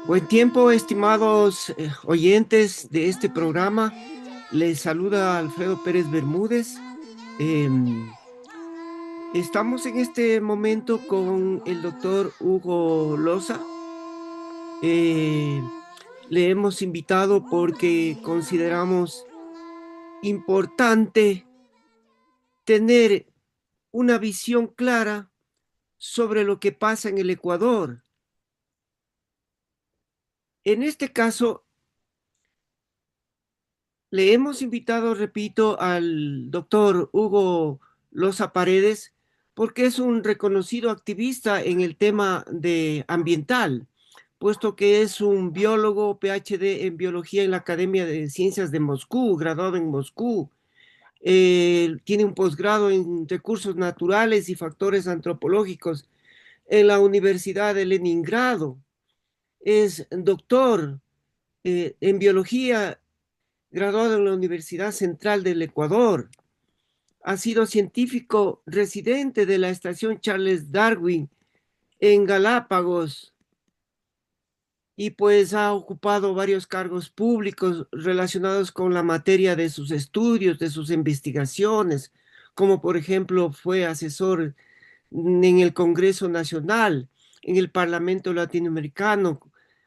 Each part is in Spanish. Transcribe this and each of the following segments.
Buen tiempo, estimados oyentes de este programa. Les saluda Alfredo Pérez Bermúdez. Em, Estamos en este momento con el doctor Hugo Loza. Eh, Le hemos invitado porque consideramos importante tener una visión clara sobre lo que pasa en el Ecuador. En este caso, le hemos invitado, repito, al doctor Hugo Loza Paredes porque es un reconocido activista en el tema de ambiental, puesto que es un biólogo PhD en biología en la Academia de Ciencias de Moscú, graduado en Moscú. Tiene un posgrado en recursos naturales y factores antropológicos en la Universidad de Leningrado. Es doctor en biología graduado en la Universidad Central del Ecuador. Ha sido científico residente de la Estación Charles Darwin en Galápagos y pues ha ocupado varios cargos públicos relacionados con la materia de sus estudios, de sus investigaciones, como por ejemplo fue asesor en el Congreso Nacional, en el Parlamento Latinoamericano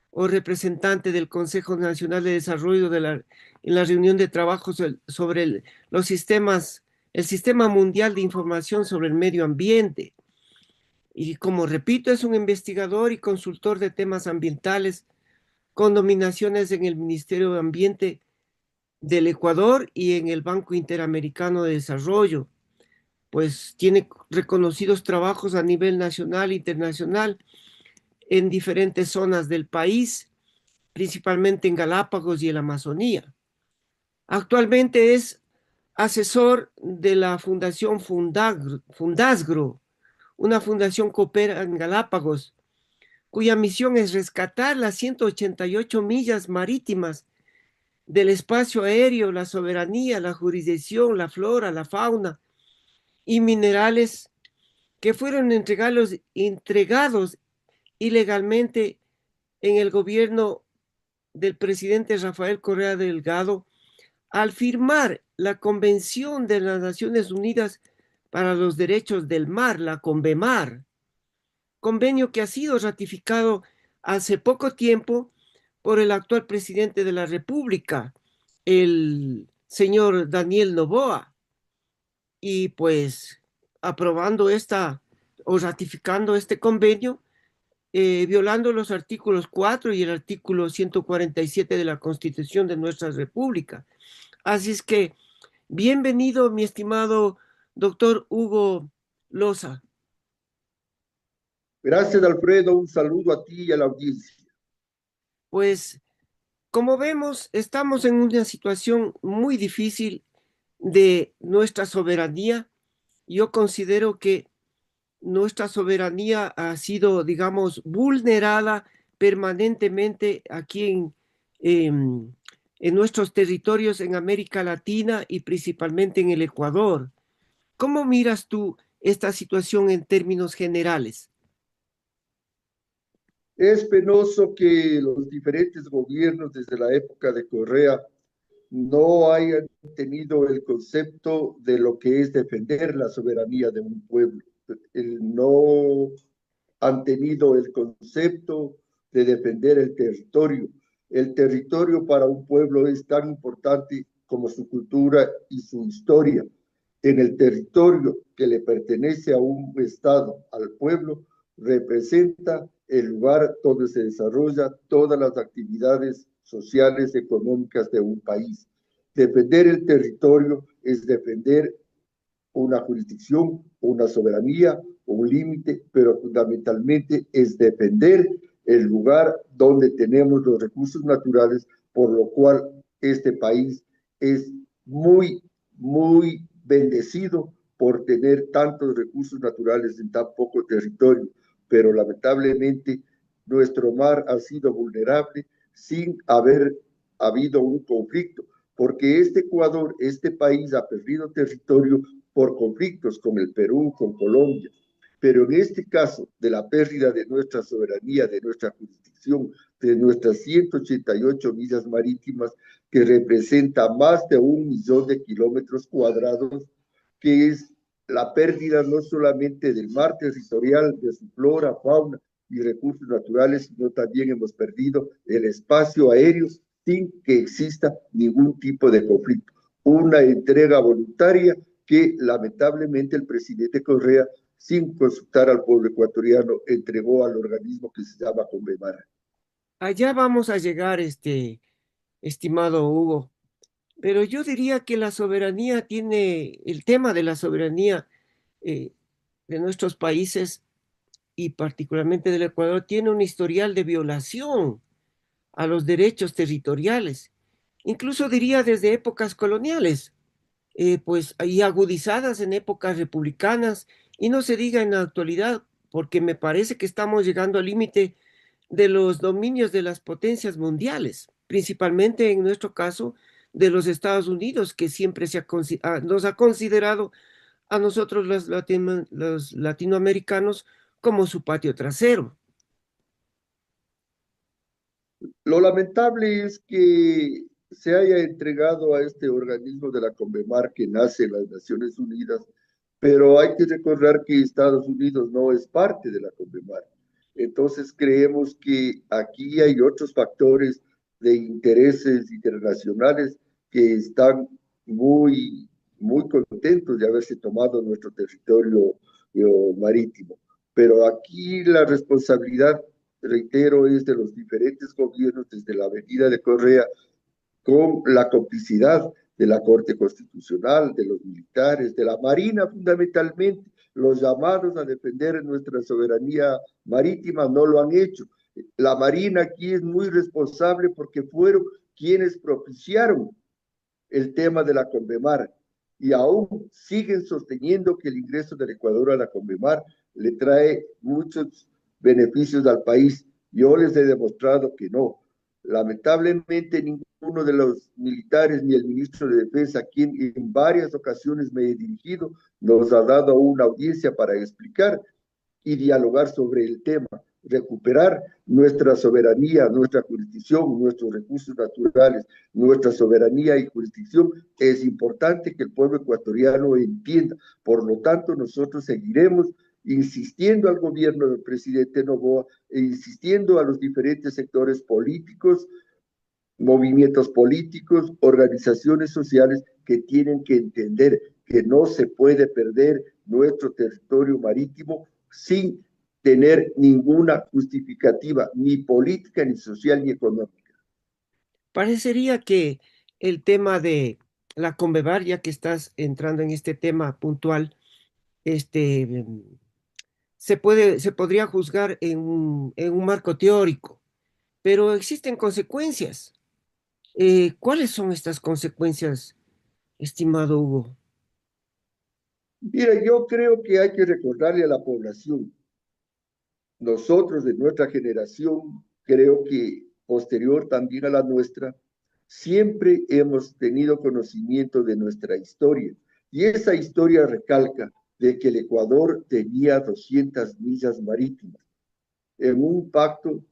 o representante del Consejo Nacional de Desarrollo en la reunión de trabajo sobre los sistemas, el Sistema Mundial de Información sobre el Medio Ambiente. Y como repito, es un investigador y consultor de temas ambientales con nominaciones en el Ministerio de Ambiente del Ecuador y en el Banco Interamericano de Desarrollo. Pues tiene reconocidos trabajos a nivel nacional e internacional en diferentes zonas del país, principalmente en Galápagos y en la Amazonía. Actualmente es asesor de la Fundación Fundasgro, una fundación que opera en Galápagos, cuya misión es rescatar las 188 millas marítimas del espacio aéreo, la soberanía, la jurisdicción, la flora, la fauna y minerales que fueron entregados ilegalmente en el gobierno del presidente Rafael Correa Delgado al firmar la Convención de las Naciones Unidas para los Derechos del Mar, la CONVEMAR, convenio que ha sido ratificado hace poco tiempo por el actual presidente de la República, el señor Daniel Noboa, y pues aprobando esta o ratificando este convenio, violando los artículos 4 y el artículo 147 de la Constitución de nuestra República. Así es que, bienvenido, mi estimado doctor Hugo Loza. Gracias, Alfredo. Un saludo a ti y a la audiencia. Pues, como vemos, estamos en una situación muy difícil de nuestra soberanía. Yo considero que nuestra soberanía ha sido, digamos, vulnerada permanentemente aquí en nuestros territorios en América Latina y principalmente en el Ecuador. ¿Cómo miras tú esta situación en términos generales? Es penoso que los diferentes gobiernos desde la época de Correa no hayan tenido el concepto de lo que es defender la soberanía de un pueblo. No han tenido el concepto de defender el territorio. El territorio para un pueblo es tan importante como su cultura y su historia. En el territorio que le pertenece a un Estado, al pueblo, representa el lugar donde se desarrolla todas las actividades sociales, económicas de un país. Defender el territorio es defender una jurisdicción, una soberanía, un límite, pero fundamentalmente es defender el lugar donde tenemos los recursos naturales, por lo cual este país es muy bendecido por tener tantos recursos naturales en tan poco territorio, pero lamentablemente nuestro mar ha sido vulnerable sin haber habido un conflicto, porque este Ecuador, este país ha perdido territorio por conflictos con el Perú, con Colombia. Pero en este caso de la pérdida de nuestra soberanía, de nuestra jurisdicción, de nuestras 188 millas marítimas, que representa más de 1 millón de kilómetros cuadrados, que es la pérdida no solamente del mar territorial, de su flora, fauna y recursos naturales, sino también hemos perdido el espacio aéreo sin que exista ningún tipo de conflicto. Una entrega voluntaria que lamentablemente el presidente Correa, sin consultar al pueblo ecuatoriano, entregó al organismo que se llama Conmemar. Allá vamos a llegar, estimado Hugo, pero yo diría que la soberanía tiene, el tema de la soberanía eh, de nuestros países y particularmente del Ecuador tiene un historial de violación a los derechos territoriales, incluso diría desde épocas coloniales, pues y agudizadas en épocas republicanas y no se diga en la actualidad, porque me parece que estamos llegando al límite de los dominios de las potencias mundiales, principalmente en nuestro caso de los Estados Unidos, que siempre nos ha considerado a nosotros los latinoamericanos como su patio trasero. Lo lamentable es que se haya entregado a este organismo de la Conmemar que nace en las Naciones Unidas, pero hay que recordar que Estados Unidos no es parte de la Conmemar. Entonces creemos que aquí hay otros factores de intereses internacionales que están muy contentos de haberse tomado nuestro territorio marítimo. Pero aquí la responsabilidad, reitero, es de los diferentes gobiernos desde la venida de Correa, con la complicidad de la Corte Constitucional, de los militares, de la Marina fundamentalmente. Los llamados a defender nuestra soberanía marítima no lo han hecho. La Marina aquí es muy responsable porque fueron quienes propiciaron el tema de la Conmemar y aún siguen sosteniendo que el ingreso del Ecuador a la Conmemar le trae muchos beneficios al país. Yo les he demostrado que no. Lamentablemente ninguno de los militares ni el ministro de Defensa, a quien en varias ocasiones me he dirigido, nos ha dado una audiencia para explicar y dialogar sobre el tema, recuperar nuestra soberanía, nuestra jurisdicción, nuestros recursos naturales, nuestra soberanía y jurisdicción. Es importante que el pueblo ecuatoriano entienda. Por lo tanto, nosotros seguiremos insistiendo al gobierno del presidente Noboa e insistiendo a los diferentes sectores políticos, movimientos políticos, organizaciones sociales que tienen que entender que no se puede perder nuestro territorio marítimo sin tener ninguna justificativa, ni política, ni social, ni económica. Parecería que el tema de la Conmebar, ya que estás entrando en este tema puntual, este, se podría juzgar en un marco teórico, pero existen consecuencias. ¿Cuáles son estas consecuencias, estimado Hugo? Mira, yo creo que hay que recordarle a la población, nosotros de nuestra generación, creo que posterior también a la nuestra, siempre hemos tenido conocimiento de nuestra historia. Y esa historia recalca de que el Ecuador tenía 200 millas marítimas en un pacto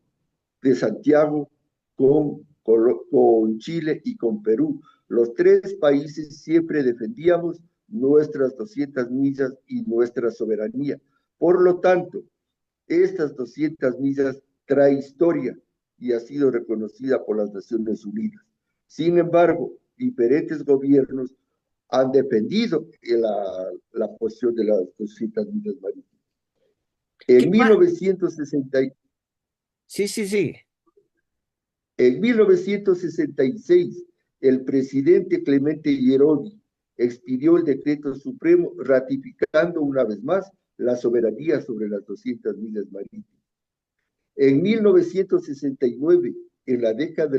de Santiago con Chile y con Perú. Los tres países siempre defendíamos nuestras 200 millas y nuestra soberanía. Por lo tanto, estas 200 millas trae historia y ha sido reconocida por las Naciones Unidas. Sin embargo, diferentes gobiernos han defendido la posición de las 200 millas marítimas. ¿Qué En pa- 1960, Sí, sí, sí. en 1966, el presidente Clemente Yeroni expidió el decreto supremo ratificando una vez más la soberanía sobre las 200 millas marítimas. En 1969, en la década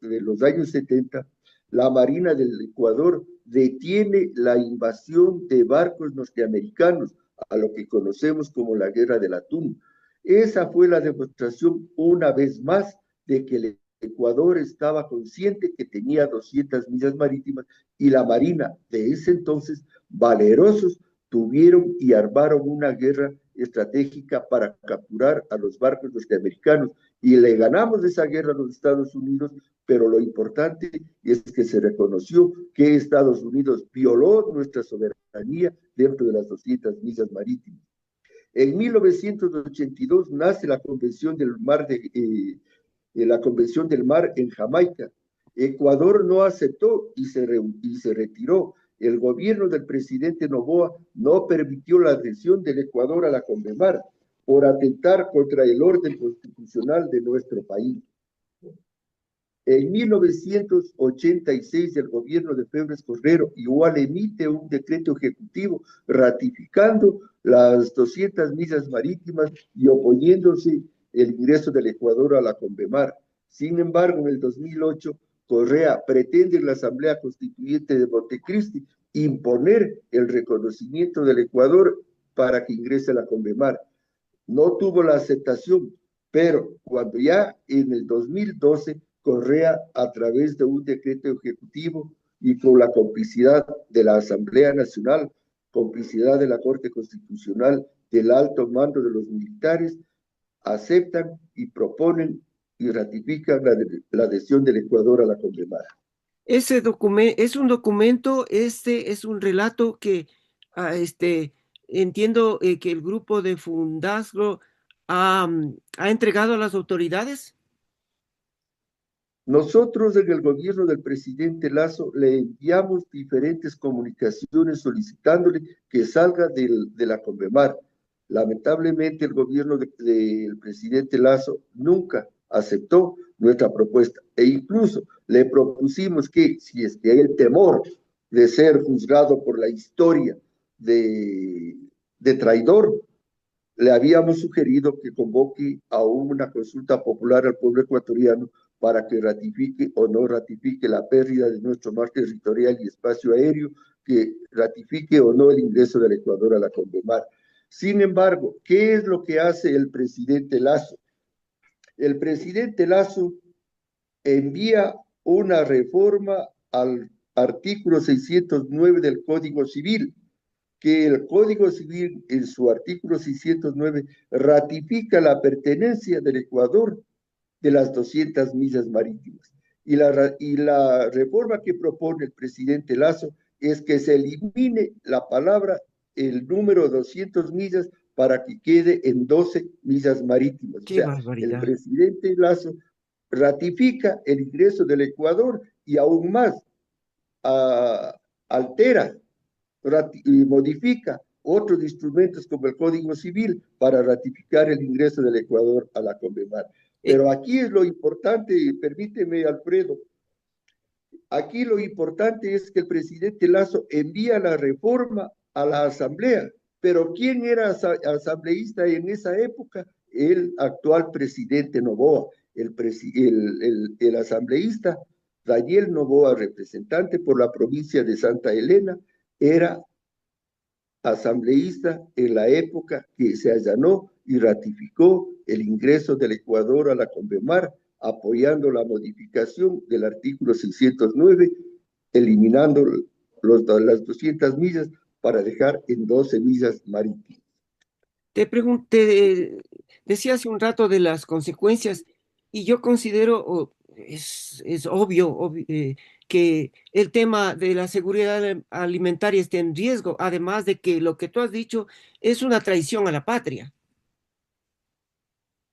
de los años 70, la Marina del Ecuador detiene la invasión de barcos norteamericanos, a lo que conocemos como la Guerra del Atún. Esa fue la demostración una vez más de que el Ecuador estaba consciente que tenía 200 millas marítimas y la Marina de ese entonces, valerosos, tuvieron y armaron una guerra estratégica para capturar a los barcos norteamericanos y le ganamos esa guerra a los Estados Unidos, pero lo importante es que se reconoció que Estados Unidos violó nuestra soberanía dentro de las 200 millas marítimas. En 1982 nace la Convención del Mar la Convención del Mar en Jamaica. Ecuador no aceptó y se retiró. El gobierno del presidente Noboa no permitió la adhesión del Ecuador a la Convemar por atentar contra el orden constitucional de nuestro país. En 1986, el gobierno de Febres Cordero igual emite un decreto ejecutivo ratificando las 200 millas marítimas y oponiéndose el ingreso del Ecuador a la Convemar. Sin embargo, en el 2008, Correa pretende en la Asamblea Constituyente de Montecristi imponer el reconocimiento del Ecuador para que ingrese a la Convemar. No tuvo la aceptación, pero cuando ya en el 2012 Correa, a través de un decreto ejecutivo y con la complicidad de la Asamblea Nacional, complicidad de la Corte Constitucional, del alto mando de los militares, aceptan y proponen y ratifican la adhesión del Ecuador a la Convemar. Ese documento es un documento, este es un relato que entiendo que el grupo de Fundazgo ha entregado a las autoridades. Nosotros en el gobierno del presidente Lazo le enviamos diferentes comunicaciones solicitándole que salga de la Convemar. Lamentablemente el gobierno del presidente Lazo nunca aceptó nuestra propuesta e incluso le propusimos que si es que hay el temor de ser juzgado por la historia de traidor, le habíamos sugerido que convoque a una consulta popular al pueblo ecuatoriano para que ratifique o no ratifique la pérdida de nuestro mar territorial y espacio aéreo, que ratifique o no el ingreso del Ecuador a la Convemar. Sin embargo, ¿qué es lo que hace el presidente Lazo? El presidente Lazo envía una reforma al artículo 609 del Código Civil, que el Código Civil en su artículo 609 ratifica la pertenencia del Ecuador de las 200 millas marítimas. Y la reforma que propone el presidente Lazo es que se elimine la palabra, el número 200 millas para que quede en 12 millas marítimas. O Qué sea, el barbaridad. presidente Lazo ratifica el ingreso del Ecuador y aún más altera y modifica otros instrumentos como el Código Civil para ratificar el ingreso del Ecuador a la Convemar. Eh, Pero aquí es lo importante, y permíteme, Alfredo, aquí lo importante es que el presidente Lazo envía la reforma a la Asamblea. Pero ¿quién era asambleísta en esa época? El actual presidente Noboa, el asambleísta Daniel Noboa, representante por la provincia de Santa Elena, era asambleísta en la época que se allanó y ratificó el ingreso del Ecuador a la Convemar, apoyando la modificación del artículo 609, eliminando las 200 millas para dejar en 12 millas marítimas. Te pregunté, decía hace un rato de las consecuencias y yo considero, es obvio, que el tema de la seguridad alimentaria está en riesgo, además de que lo que tú has dicho es una traición a la patria.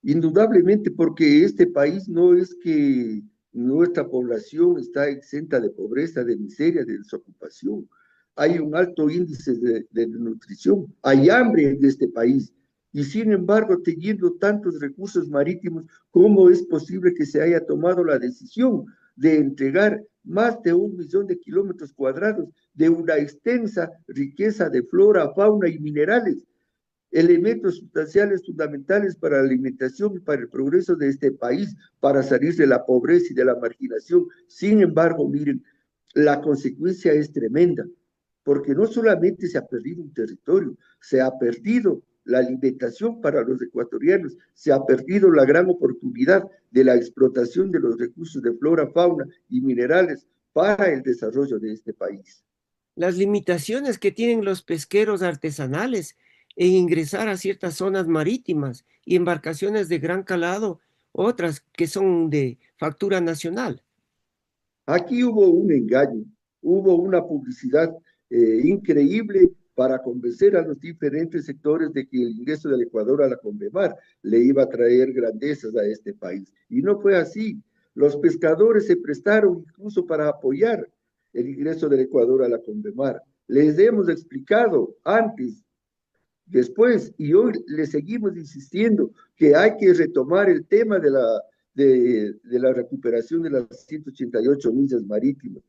Indudablemente, porque este país no es que nuestra población está exenta de pobreza, de miseria, de desocupación. Hay un alto índice de nutrición, hay hambre en este país. Y sin embargo, teniendo tantos recursos marítimos, ¿cómo es posible que se haya tomado la decisión de entregar más de 1 millón de kilómetros cuadrados de una extensa riqueza de flora, fauna y minerales? Elementos sustanciales fundamentales para la alimentación y para el progreso de este país, para salir de la pobreza y de la marginación. Sin embargo, miren, la consecuencia es tremenda, porque no solamente se ha perdido un territorio, se ha perdido la alimentación para los ecuatorianos, se ha perdido la gran oportunidad de la explotación de los recursos de flora, fauna y minerales para el desarrollo de este país. Las limitaciones que tienen los pesqueros artesanales en ingresar a ciertas zonas marítimas y embarcaciones de gran calado otras que son de factura nacional. Aquí hubo un engaño, hubo una publicidad increíble para convencer a los diferentes sectores de que el ingreso del Ecuador a la Convemar le iba a traer grandezas a este país. Y no fue así. Los pescadores se prestaron incluso para apoyar el ingreso del Ecuador a la Convemar. Les hemos explicado antes, después, y hoy le seguimos insistiendo que hay que retomar el tema de la recuperación de las 188 millas marítimas.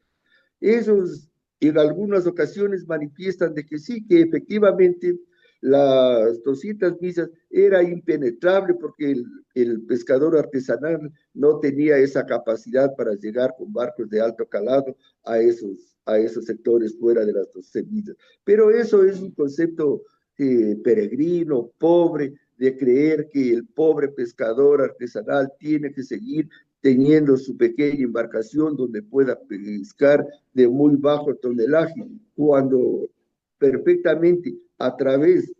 Esos en algunas ocasiones manifiestan de que sí, que efectivamente las 200 millas era impenetrable porque el pescador artesanal no tenía esa capacidad para llegar con barcos de alto calado a esos sectores fuera de las 12 millas. Pero eso es un concepto peregrino, pobre, de creer que el pobre pescador artesanal tiene que seguir teniendo su pequeña embarcación donde pueda pescar de muy bajo tonelaje, cuando perfectamente a través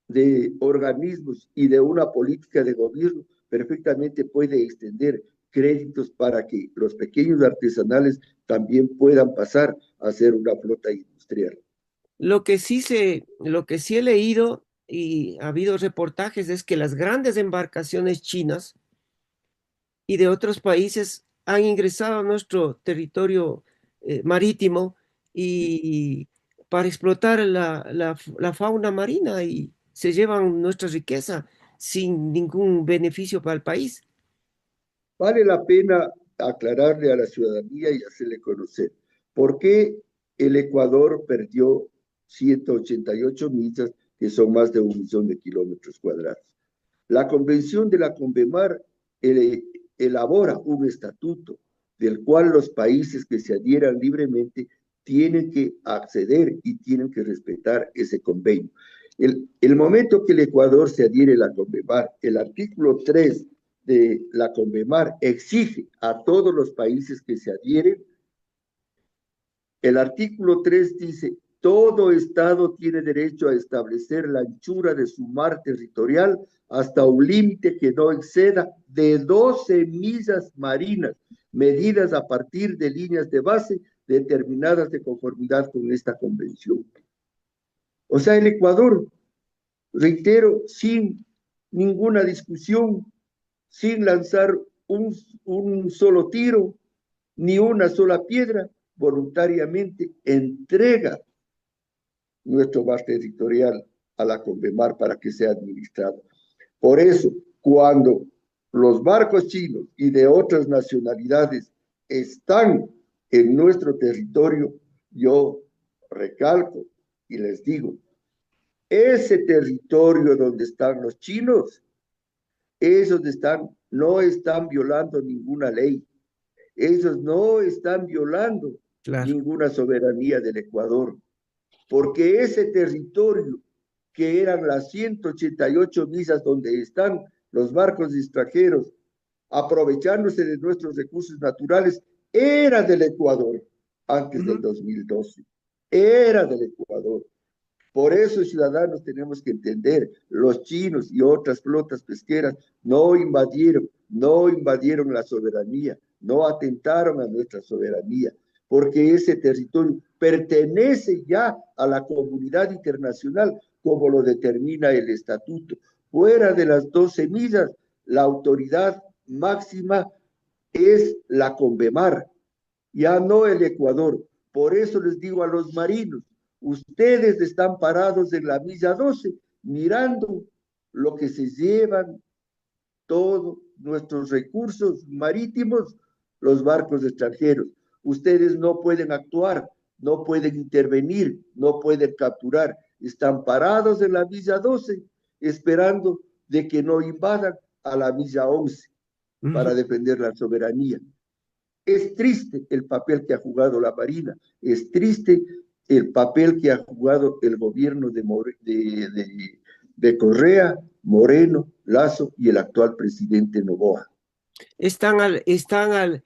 de organismos y de una política de gobierno, perfectamente puede extender créditos para que los pequeños artesanales también puedan pasar a ser una flota industrial. Lo que sí he leído y ha habido reportajes es que las grandes embarcaciones chinas y de otros países han ingresado a nuestro territorio marítimo y para explotar la fauna marina y se llevan nuestra riqueza sin ningún beneficio para el país. Vale la pena aclararle a la ciudadanía y hacerle conocer por qué el Ecuador perdió 188 millas, que son más de 1 millón de kilómetros cuadrados. La Convención de la Convemar elabora un estatuto del cual los países que se adhieran libremente tienen que acceder y tienen que respetar ese convenio. El momento que el Ecuador se adhiere a la Convemar, el artículo 3 de la Convemar exige a todos los países que se adhieren. El artículo 3 dice, todo Estado tiene derecho a establecer la anchura de su mar territorial hasta un límite que no exceda de 12 millas marinas, medidas a partir de líneas de base determinadas de conformidad con esta convención. O sea, el Ecuador, reitero, sin ninguna discusión, sin lanzar un solo tiro, ni una sola piedra, voluntariamente entrega nuestro mar territorial a la Convemar para que sea administrado. Por eso, cuando los barcos chinos y de otras nacionalidades están en nuestro territorio, yo recalco y les digo, ese territorio donde están los chinos, esos no están violando ninguna ley, ellos no están violando Claro. ninguna soberanía del Ecuador, porque ese territorio que eran las 188 millas donde están los barcos extranjeros aprovechándose de nuestros recursos naturales, era del Ecuador antes del Ujú. 2012, era del Ecuador. Por eso, ciudadanos, tenemos que entender, los chinos y otras flotas pesqueras no invadieron la soberanía, no atentaron a nuestra soberanía, porque ese territorio pertenece ya a la comunidad internacional, como lo determina el estatuto. Fuera de las 12 millas, la autoridad máxima es la Convemar, ya no el Ecuador. Por eso les digo a los marinos, ustedes están parados en la milla 12, mirando lo que se llevan todos nuestros recursos marítimos, los barcos extranjeros. Ustedes no pueden actuar, no pueden intervenir, no pueden capturar. Están parados en la milla 12, esperando de que no invadan a la milla 11 Ujú. para defender la soberanía. Es triste el papel que ha jugado la Marina, es triste el papel que ha jugado el gobierno de Correa, Moreno, Lazo y el actual presidente Noboa. Están a la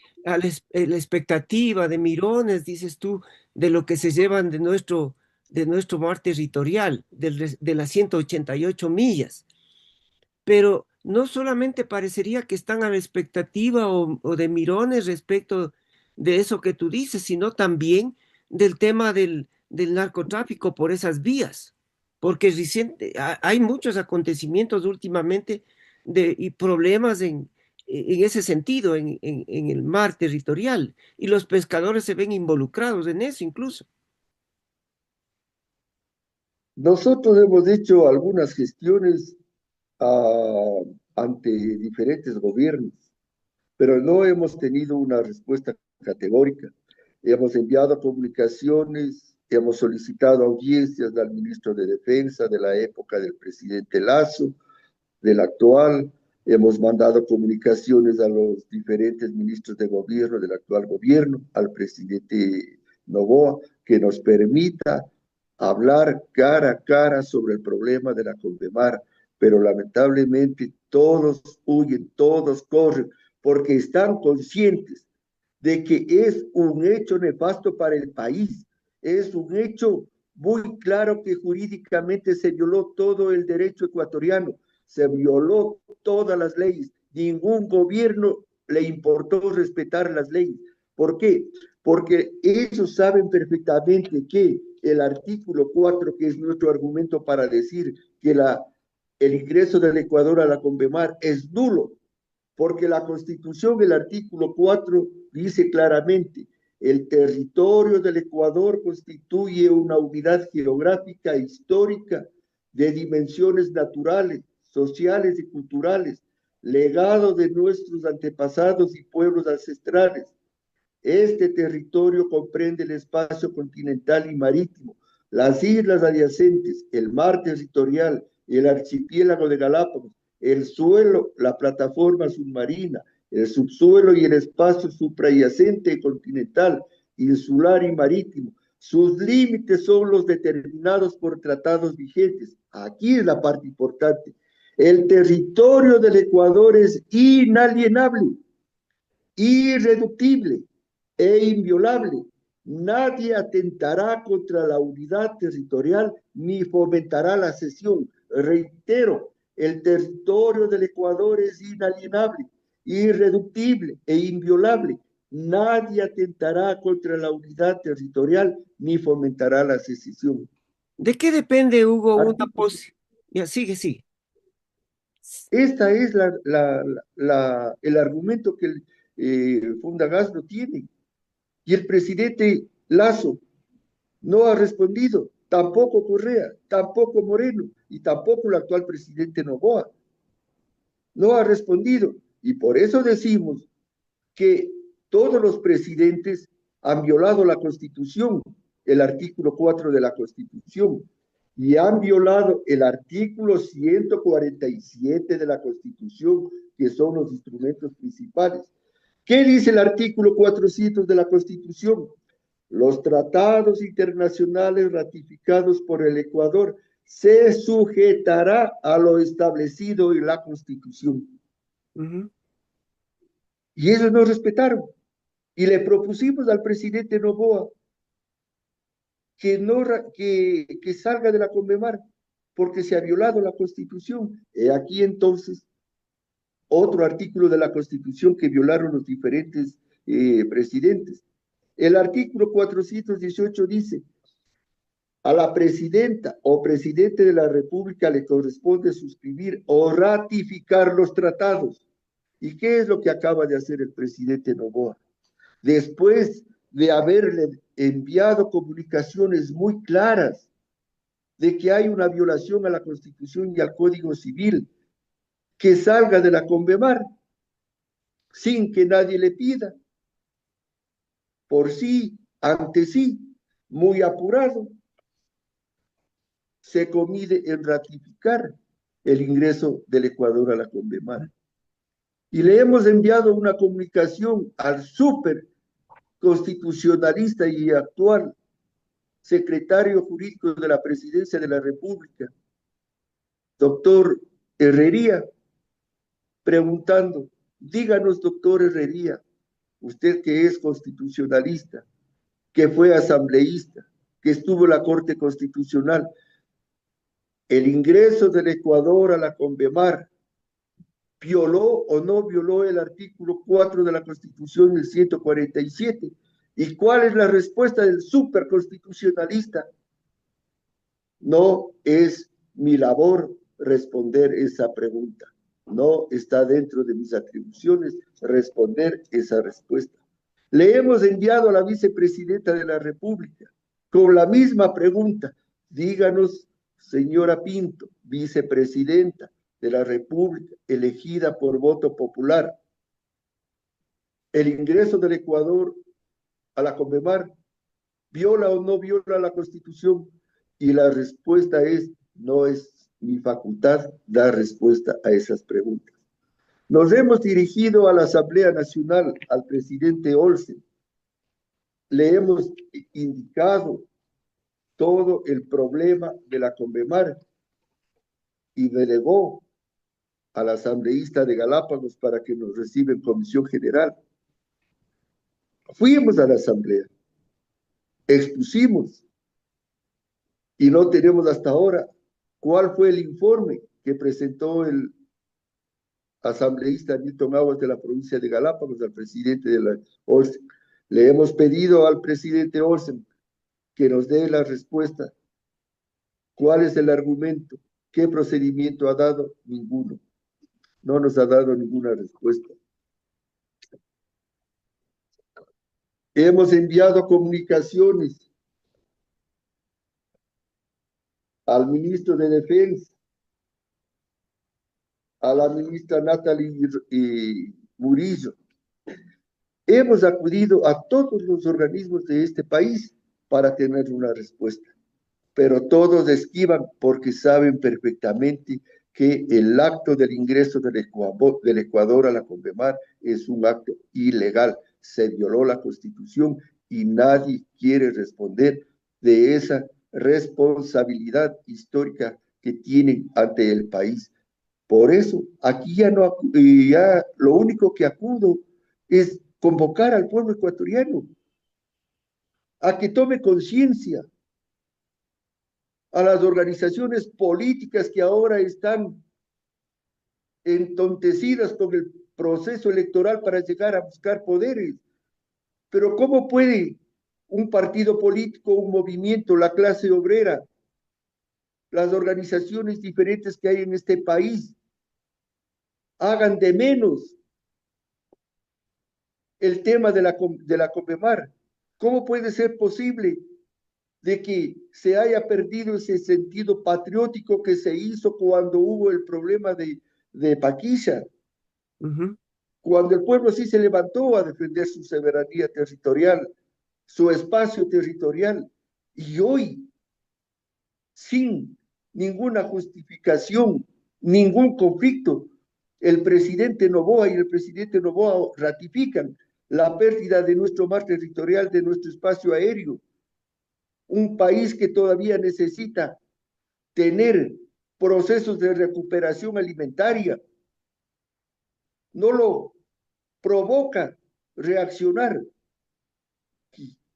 expectativa de mirones, dices tú, de lo que se llevan de nuestro mar territorial, de las 188 millas. Pero no solamente parecería que están a la expectativa o de mirones respecto de eso que tú dices, sino también del tema del narcotráfico por esas vías, porque hay muchos acontecimientos últimamente y problemas en ese sentido, en el mar territorial, y los pescadores se ven involucrados en eso incluso. Nosotros hemos hecho algunas gestiones ante diferentes gobiernos, pero no hemos tenido una respuesta categórica. Hemos enviado comunicaciones, hemos solicitado audiencias al ministro de Defensa de la época del presidente Lazo, del actual, hemos mandado comunicaciones a los diferentes ministros de gobierno del actual gobierno, al presidente Noboa, que nos permita hablar cara a cara sobre el problema de la Condemar, pero lamentablemente todos huyen, todos corren, porque están conscientes de que es un hecho nefasto para el país, es un hecho muy claro que jurídicamente se violó todo el derecho ecuatoriano, se violó todas las leyes, ningún gobierno le importó respetar las leyes. ¿Por qué? Porque ellos saben perfectamente que el artículo 4, que es nuestro argumento para decir que el ingreso del Ecuador a la Convemar es nulo, porque la Constitución, el artículo 4, dice claramente, el territorio del Ecuador constituye una unidad geográfica e histórica de dimensiones naturales, sociales y culturales, legado de nuestros antepasados y pueblos ancestrales. Este territorio comprende el espacio continental y marítimo, las islas adyacentes, el mar territorial, el archipiélago de Galápagos, el suelo, la plataforma submarina, el subsuelo y el espacio suprayacente continental, insular y marítimo. Sus límites son los determinados por tratados vigentes. Aquí es la parte importante. El territorio del Ecuador es inalienable, irreductible e inviolable. Nadie atentará contra la unidad territorial ni fomentará la cesión. Reitero, el territorio del Ecuador es inalienable, irreductible e inviolable. Nadie atentará contra la unidad territorial ni fomentará la secesión. ¿De qué depende, Hugo, una posición? Ya, sigue, sigue. Esta es el argumento que Fundagas no tiene. Y el presidente Lazo no ha respondido, tampoco Correa, tampoco Moreno y tampoco el actual presidente Noboa. No ha respondido. Y por eso decimos que todos los presidentes han violado la Constitución, el artículo 4 de la Constitución, y han violado el artículo 147 de la Constitución, que son los instrumentos principales. ¿Qué dice el artículo 400 de la Constitución? Los tratados internacionales ratificados por el Ecuador se sujetará a lo establecido en la Constitución. Y ellos no respetaron. Y le propusimos al presidente Noboa que salga de la Conmemar porque se ha violado la Constitución. He aquí entonces otro artículo de la Constitución que violaron los diferentes presidentes. El artículo 418 dice, a la presidenta o presidente de la República le corresponde suscribir o ratificar los tratados. ¿Y qué es lo que acaba de hacer el presidente Noboa? Después de haberle enviado comunicaciones muy claras de que hay una violación a la Constitución y al Código Civil, que salga de la Convemar sin que nadie le pida, por sí, ante sí, muy apurado, se comide en ratificar el ingreso del Ecuador a la Convemar. Y le hemos enviado una comunicación al súper constitucionalista y actual secretario jurídico de la Presidencia de la República, doctor Herrería, preguntando, díganos, doctor Herrería, usted que es constitucionalista, que fue asambleísta, que estuvo en la Corte Constitucional, el ingreso del Ecuador a la Convemar violó o no violó el artículo 4 de la Constitución del 147. ¿Y cuál es la respuesta del superconstitucionalista? No es mi labor responder esa pregunta. No está dentro de mis atribuciones responder esa respuesta. Le hemos enviado a la vicepresidenta de la República con la misma pregunta. Díganos, señora Pinto, vicepresidenta de la República, elegida por voto popular, el ingreso del Ecuador a la CONMEMAR, ¿viola o no viola la Constitución? Y la respuesta es, no es mi facultad dar respuesta a esas preguntas. Nos hemos dirigido a la Asamblea Nacional, al presidente Olsen. Le hemos indicado todo el problema de la CONMEMAR y delegó al asambleísta de Galápagos para que nos reciba en comisión general. Fuimos a la asamblea, expusimos y no tenemos hasta ahora cuál fue el informe que presentó el asambleísta Newton Aguas de la provincia de Galápagos al presidente de la Olsen. Le hemos pedido al presidente Olsen que nos dé la respuesta. ¿Cuál es el argumento? ¿Qué procedimiento ha dado? Ninguno. No nos ha dado ninguna respuesta. Hemos enviado comunicaciones al ministro de Defensa, a la ministra Natalie Murillo. Hemos acudido a todos los organismos de este país para tener una respuesta, pero todos esquivan porque saben perfectamente que el acto del ingreso del Ecuador a la CONMEMAR es un acto ilegal, se violó la Constitución y nadie quiere responder de esa responsabilidad histórica que tienen ante el país. Por eso, aquí ya lo único que acudo es convocar al pueblo ecuatoriano a que tome conciencia, a las organizaciones políticas que ahora están entontecidas con el proceso electoral para llegar a buscar poderes. Pero ¿cómo puede un partido político, un movimiento, la clase obrera, las organizaciones diferentes que hay en este país, hagan de menos el tema de la CONMEMAR? ¿Cómo puede ser posible de que se haya perdido ese sentido patriótico que se hizo cuando hubo el problema de Paquilla? Cuando el pueblo sí se levantó a defender su soberanía territorial, su espacio territorial, y hoy, sin ninguna justificación, ningún conflicto, el presidente Noboa y el presidente Noboa ratifican la pérdida de nuestro mar territorial, de nuestro espacio aéreo, un país que todavía necesita tener procesos de recuperación alimentaria, no lo provoca reaccionar.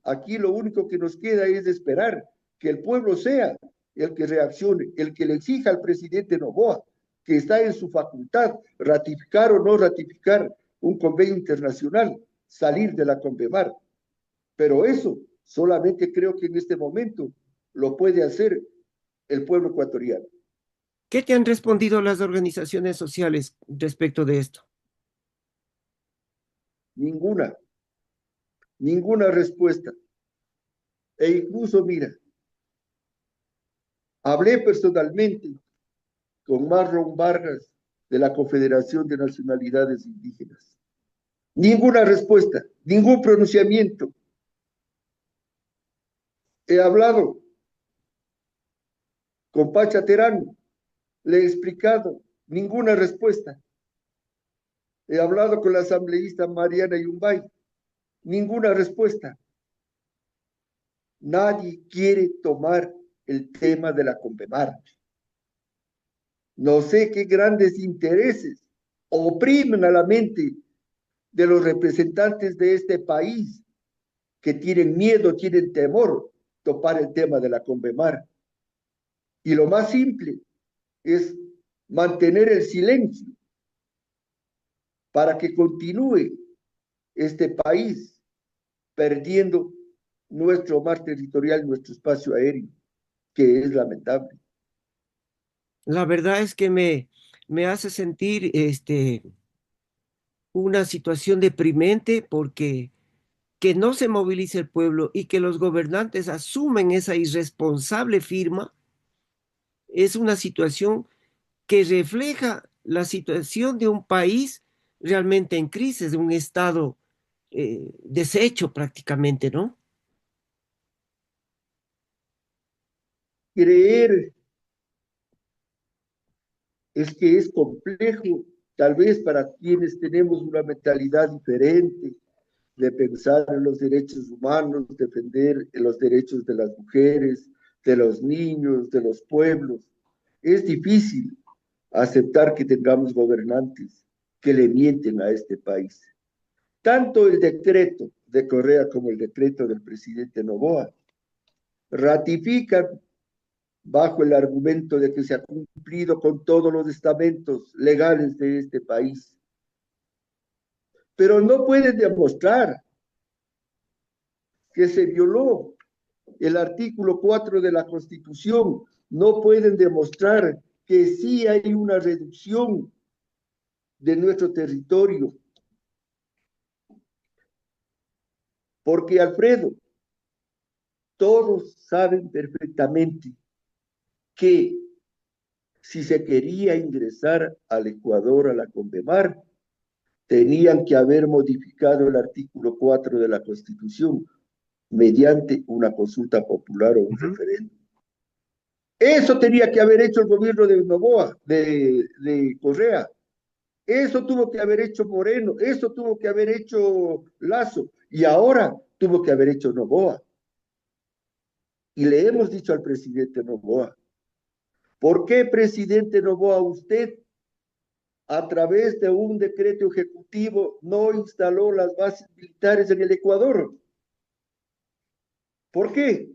Aquí lo único que nos queda es esperar que el pueblo sea el que reaccione, el que le exija al presidente Noboa, que está en su facultad ratificar o no ratificar un convenio internacional, salir de la CONMEMAR. Pero eso solamente creo que en este momento lo puede hacer el pueblo ecuatoriano. ¿Qué te han respondido las organizaciones sociales respecto de esto? Ninguna respuesta. E incluso, mira, hablé personalmente con Marlon Vargas de la Confederación de Nacionalidades Indígenas. Ninguna respuesta, ningún pronunciamiento. He hablado con Pacha Terán, le he explicado, ninguna respuesta. He hablado con la asambleísta Mariana Yumbay, ninguna respuesta. Nadie quiere tomar el tema de la CONMEMAR. No sé qué grandes intereses oprimen a la mente de los representantes de este país que tienen miedo, tienen temor topar el tema de la CONMEMAR. Y lo más simple es mantener el silencio para que continúe este país perdiendo nuestro mar territorial, nuestro espacio aéreo, que es lamentable. La verdad es que me hace sentir una situación deprimente porque que no se movilice el pueblo y que los gobernantes asumen esa irresponsable firma es una situación que refleja la situación de un país realmente en crisis, de un estado deshecho prácticamente, ¿no? Creer es que es complejo, tal vez para quienes tenemos una mentalidad diferente, de pensar en los derechos humanos, defender los derechos de las mujeres, de los niños, de los pueblos. Es difícil aceptar que tengamos gobernantes que le mienten a este país. Tanto el decreto de Correa como el decreto del presidente Noboa ratifican bajo el argumento de que se ha cumplido con todos los estamentos legales de este país. Pero no pueden demostrar que se violó el artículo 4 de la Constitución, no pueden demostrar que sí hay una reducción de nuestro territorio. Porque, Alfredo, todos saben perfectamente que si se quería ingresar al Ecuador, a la Convemar, tenían que haber modificado el artículo 4 de la Constitución mediante una consulta popular o un Ujú. referéndum. Eso tenía que haber hecho el gobierno de Noboa, de Correa. Eso tuvo que haber hecho Moreno, eso tuvo que haber hecho Lazo, y ahora tuvo que haber hecho Noboa. Y le hemos dicho al presidente Noboa, ¿por qué, presidente Noboa, usted a través de un decreto ejecutivo no instaló las bases militares en el Ecuador? ¿Por qué?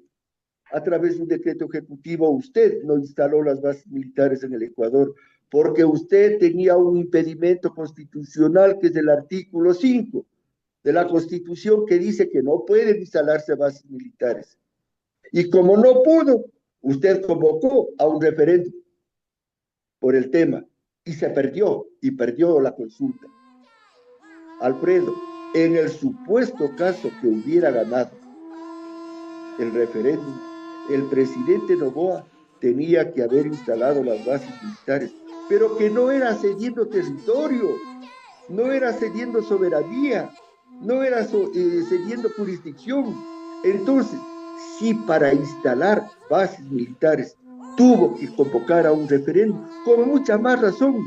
A través de un decreto ejecutivo usted no instaló las bases militares en el Ecuador, porque usted tenía un impedimento constitucional que es el artículo 5 de la Constitución que dice que no pueden instalarse bases militares. Y como no pudo, usted convocó a un referéndum por el tema y se perdió, y perdió la consulta. Alfredo, en el supuesto caso que hubiera ganado el referéndum, el presidente Noboa tenía que haber instalado las bases militares, pero que no era cediendo territorio, no era cediendo soberanía, no era cediendo jurisdicción. Entonces, si para instalar bases militares tuvo que convocar a un referéndum, con mucha más razón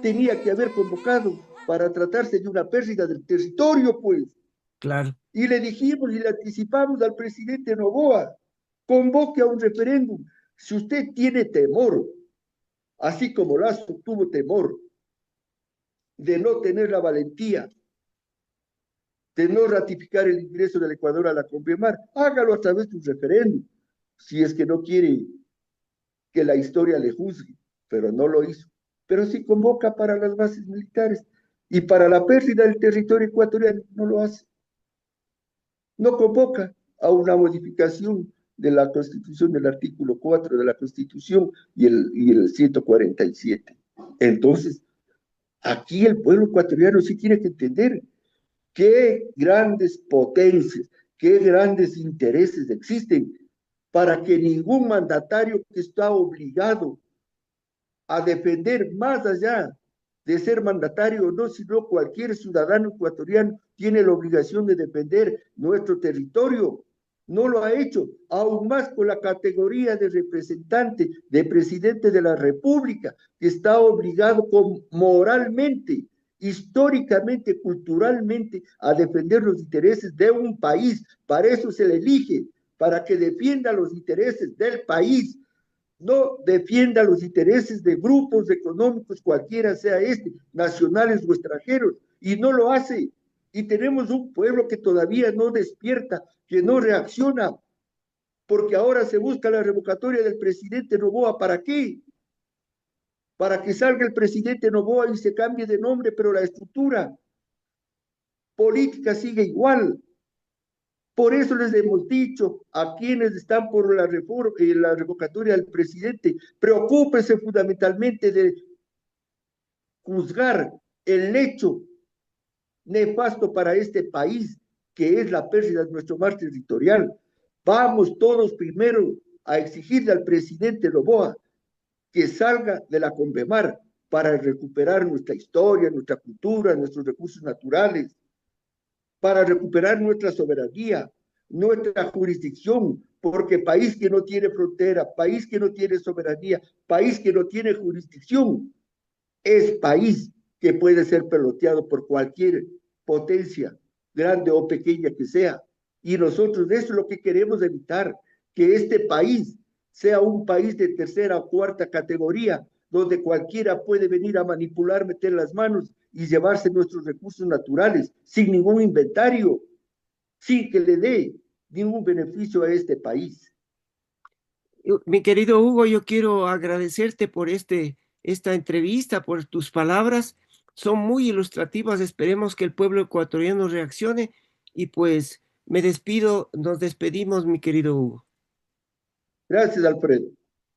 tenía que haber convocado para tratarse de una pérdida del territorio, pues. Claro, Y le dijimos y le anticipamos al presidente Noboa, convoque a un referéndum. Si usted tiene temor, así como Lazo tuvo temor de no tener la valentía de no ratificar el ingreso del Ecuador a la Convemar, hágalo a través de un referéndum, si es que no quiere que la historia le juzgue, pero no lo hizo. Pero sí convoca para las bases militares y para la pérdida del territorio ecuatoriano, no lo hace. No convoca a una modificación de la Constitución, del artículo 4 de la Constitución y el 147. Entonces, aquí el pueblo ecuatoriano sí tiene que entender qué grandes potencias, qué grandes intereses existen para que ningún mandatario que está obligado a defender más allá de ser mandatario o no, sino cualquier ciudadano ecuatoriano tiene la obligación de defender nuestro territorio. No lo ha hecho, aún más con la categoría de representante, de presidente de la República, que está obligado moralmente, históricamente, culturalmente, a defender los intereses de un país. Para eso se le elige, para que defienda los intereses del país, no defienda los intereses de grupos económicos, cualquiera sea este, nacionales o extranjeros, y no lo hace. Y tenemos un pueblo que todavía no despierta, que no reacciona, porque ahora se busca la revocatoria del presidente Noboa. ¿Para qué? para que salga el presidente Noboa y se cambie de nombre, pero la estructura política sigue igual. Por eso les hemos dicho a quienes están por la reforma y la revocatoria del presidente, preocúpense fundamentalmente de juzgar el hecho nefasto para este país, que es la pérdida de nuestro mar territorial. Vamos todos primero a exigirle al presidente Noboa que salga de la Convemar para recuperar nuestra historia, nuestra cultura, nuestros recursos naturales, para recuperar nuestra soberanía, nuestra jurisdicción, porque país que no tiene frontera, país que no tiene soberanía, país que no tiene jurisdicción, es país que puede ser peloteado por cualquier potencia, grande o pequeña que sea. Y nosotros eso es lo que queremos evitar, que este país sea un país de tercera o cuarta categoría, donde cualquiera puede venir a manipular, meter las manos y llevarse nuestros recursos naturales sin ningún inventario, sin que le dé ningún beneficio a este país. Mi querido Hugo, yo quiero agradecerte por esta entrevista, por tus palabras. Son muy ilustrativas. Esperemos que el pueblo ecuatoriano reaccione y pues me despido, nos despedimos, mi querido Hugo. Gracias, Alfredo.